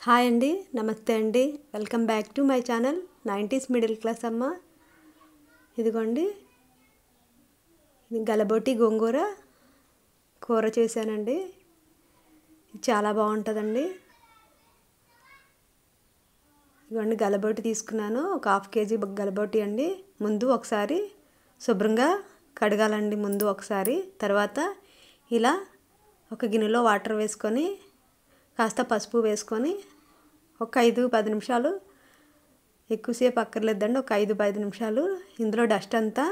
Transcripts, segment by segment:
Hi అండి, నమస్తే అండి. Welcome back to my channel 90s middle class అమ్మ. ఇదిగోండి, ఇది గలబోటి గోంగూర కూర చేశానండి. ఇది చాలా బాగుంటుందండి. ఇదిగోండి, గలబోటి తీసుకున్నాను. ఒక హాఫ్ కేజీ గలబోటి అండి. ముందు ఒకసారి శుభ్రంగా కడగాలండి. ముందు ఒకసారి, తర్వాత ఇలా ఒక గిన్నెలో వాటర్ వేసుకొని కాస్త పసుపు వేసుకొని ఒక 5-10 నిమిషాలు, ఎక్కువసేపు అక్కర్లేదండి, ఒక 5-10 నిమిషాలు ఇందులో డస్ట్ అంతా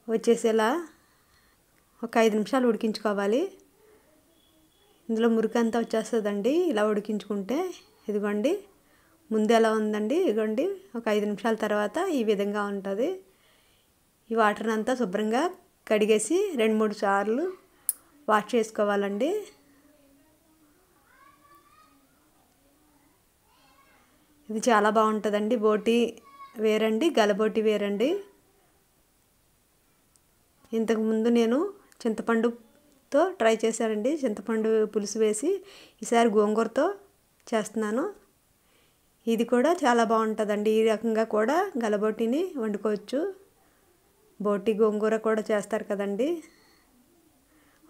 వచ్చేసేలా ఒక 5 నిమిషాలు ఉడికించుకోవాలి. ఇందులో మురికంతా వచ్చేస్తుందండి ఇలా ఉడికించుకుంటే. ఇదిగోండి, ముందు ఎలా ఉందండి, ఇదిగోండి ఒక 5 నిమిషాల తర్వాత ఈ విధంగా ఉంటుంది. ఈ వాటర్ని అంతా శుభ్రంగా కడిగేసి 2-3 సార్లు వాష్ చేసుకోవాలండి. ఇది చాలా బాగుంటుందండి. బోటి వేరండి, గలబోటి వేరండి. ఇంతకుముందు నేను చింతపండుతో ట్రై చేశానండి. చింతపండు పులుసు వేసి ఈసారి గోంగూరతో చేస్తున్నాను. ఇది కూడా చాలా బాగుంటుందండి. ఈ రకంగా కూడా గలబోటిని వండుకోవచ్చు. బోటి గోంగూర కూడా చేస్తారు కదండి.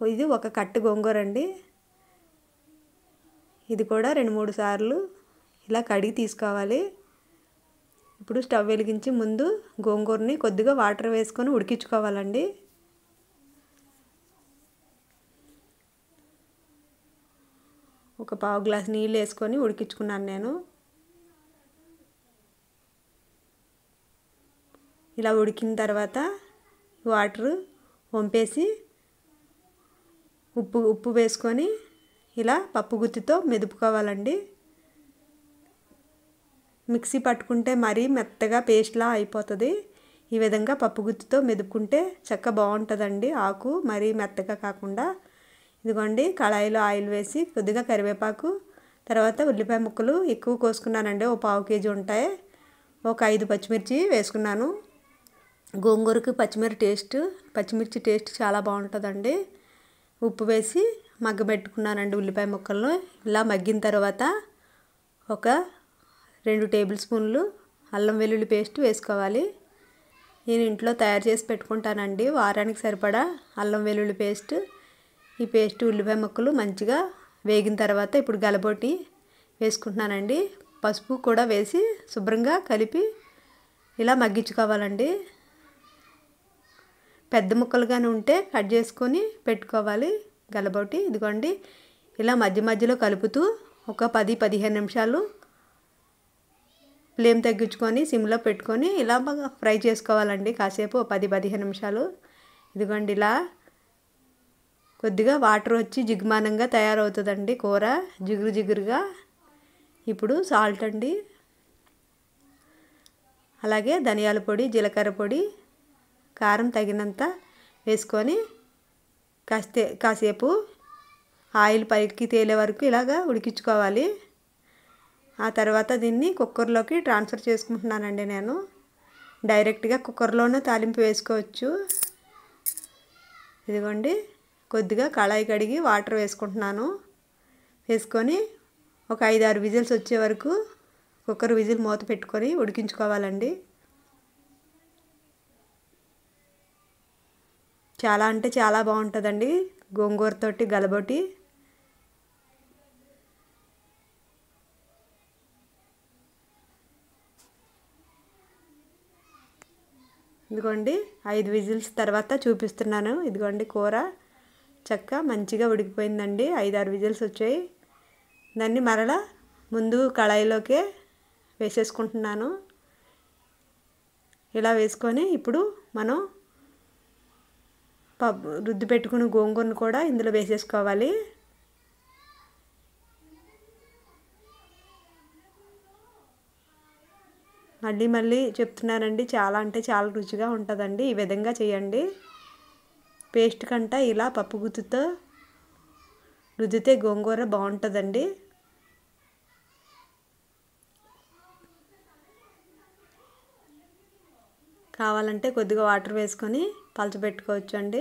ఇది ఒక కట్టు గోంగూర అండి. ఇది కూడా 2-3 సార్లు ఇలా కడిగి తీసుకోవాలి. ఇప్పుడు స్టవ్ వెలిగించి ముందు గోంగూరని కొద్దిగా వాటర్ వేసుకొని ఉడికించుకోవాలండి. ఒక పావు గ్లాస్ నీళ్ళు వేసుకొని ఉడికించుకున్నాను నేను. ఇలా ఉడికిన తర్వాత వాటర్ వంపేసి ఉప్పు వేసుకొని ఇలా పప్పు గుత్తితో మెదుపుకోవాలండి. మిక్సీ పట్టుకుంటే మరీ మెత్తగా పేస్ట్లా అయిపోతుంది. ఈ విధంగా పప్పు గుత్తితో మెదుపుకుంటే చక్కగా బాగుంటుందండి. ఆకు మరీ మెత్తగా కాకుండా. ఇదిగోండి, కళాయిలో ఆయిల్ వేసి కొద్దిగా కరివేపాకు, తర్వాత ఉల్లిపాయ ముక్కలు ఎక్కువ కోసుకున్నానండి. ఒక పావు కేజీ ఉంటాయి. ఒక 5 పచ్చిమిర్చి వేసుకున్నాను. గోంగూరకి పచ్చిమిర్చి టేస్ట్ చాలా బాగుంటుందండి. ఉప్పు వేసి మగ్గబెట్టుకున్నానండి ఉల్లిపాయ ముక్కలను. ఇలా మగ్గిన తర్వాత ఒక 2 టేబుల్ స్పూన్లు అల్లం వెల్లుల్లి పేస్ట్ వేసుకోవాలి. నేను ఇంట్లో తయారు చేసి పెట్టుకుంటానండి, వారానికి సరిపడా అల్లం వెల్లుల్లి పేస్ట్. ఈ పేస్ట్ ఉల్లిపాయ ముక్కలు మంచిగా వేగిన తర్వాత ఇప్పుడు గలబోటి వేసుకుంటున్నానండి. పసుపు కూడా వేసి శుభ్రంగా కలిపి ఇలా మగ్గించుకోవాలండి. పెద్ద ముక్కలుగానే ఉంటే కట్ చేసుకొని పెట్టుకోవాలి గలబోటి. ఇదిగోండి, ఇలా మధ్య మధ్యలో కలుపుతూ ఒక 10-15 నిమిషాలు ఫ్లేమ్ తగ్గించుకొని సిమ్లో పెట్టుకొని ఇలా ఫ్రై చేసుకోవాలండి కాసేపు, 10-15 నిమిషాలు. ఇదిగోండి, ఇలా కొద్దిగా వాటర్ వచ్చి జిగుమానంగా తయారవుతుందండి కూర, జిగురుగా. ఇప్పుడు సాల్ట్ అండి, అలాగే ధనియాల పొడి, జీలకర్ర పొడి, కారం తగినంత వేసుకొని కాసేపు ఆయిల్ పైకి తేలే వరకు ఇలాగా ఉడికించుకోవాలి. ఆ తర్వాత దీన్ని కుక్కర్లోకి ట్రాన్స్ఫర్ చేసుకుంటున్నానండి. నేను డైరెక్ట్గా కుక్కర్లోనే తాలింపు వేసుకోవచ్చు. ఇదిగోండి, కొద్దిగా కళాయి కడిగి వాటర్ వేసుకుంటున్నాను. వేసుకొని ఒక 5-6 విజిల్స్ వచ్చే వరకు కుక్కర్ విజిల్ మూత పెట్టుకొని ఉడికించుకోవాలండి. చాలా అంటే చాలా బాగుంటుందండి గోంగూరతోటి గలబోటి. ఇదిగోండి, 5 విజిల్స్ తర్వాత చూపిస్తున్నాను. ఇదిగోండి, కూర చక్కగా మంచిగా ఉడికిపోయిందండి. 5-6 విజిల్స్ వచ్చాయి. దాన్ని మరలా ముందు కళాయిలోకే వేసేసుకుంటున్నాను. ఇలా వేసుకొని ఇప్పుడు మనం రుద్ది పెట్టుకుని గోంగూరను కూడా ఇందులో వేసేసుకోవాలి. మళ్ళీ చెప్తున్నానండి, చాలా అంటే చాలా రుచిగా ఉంటుందండి. ఈ విధంగా చేయండి. పేస్ట్ కంటే ఇలా పప్పు గుత్తితో రుద్దితే గోంగూర బాగుంటుందండి. కావాలంటే కొద్దిగా వాటర్ వేసుకొని పలచబెట్టుకోవచ్చు అండి.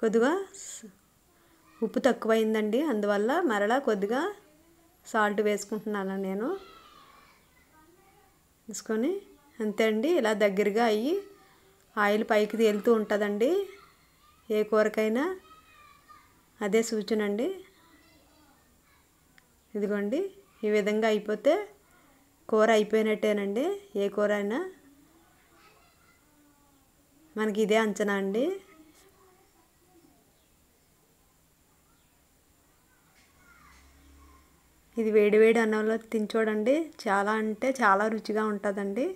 కొద్దిగా ఉప్పు తక్కువైందండి, అందువల్ల మరలా కొద్దిగా సాల్ట్ వేసుకుంటున్నాను నేను. వేసుకొని అంతే అండి, ఇలా దగ్గరగా అయ్యి ఆయిల్ పైకి తేలుతూ ఉంటుందండి. ఏ కూరకైనా అదే సూచన అండి. ఇదిగోండి, ఈ విధంగా అయిపోతే కూర అయిపోయినట్టేనండి. ఏ కూర అయినా మనకి ఇదే అంచనా అండి. ఇది వేడివేడి అన్నంలో తిని చూడండి, చాలా అంటే చాలా రుచిగా ఉంటుందండి.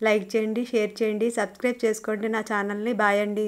లైక్ చేయండి, షేర్ చేయండి, సబ్స్క్రైబ్ చేసుకోండి నా ఛానల్ని. బాయ్ అండి.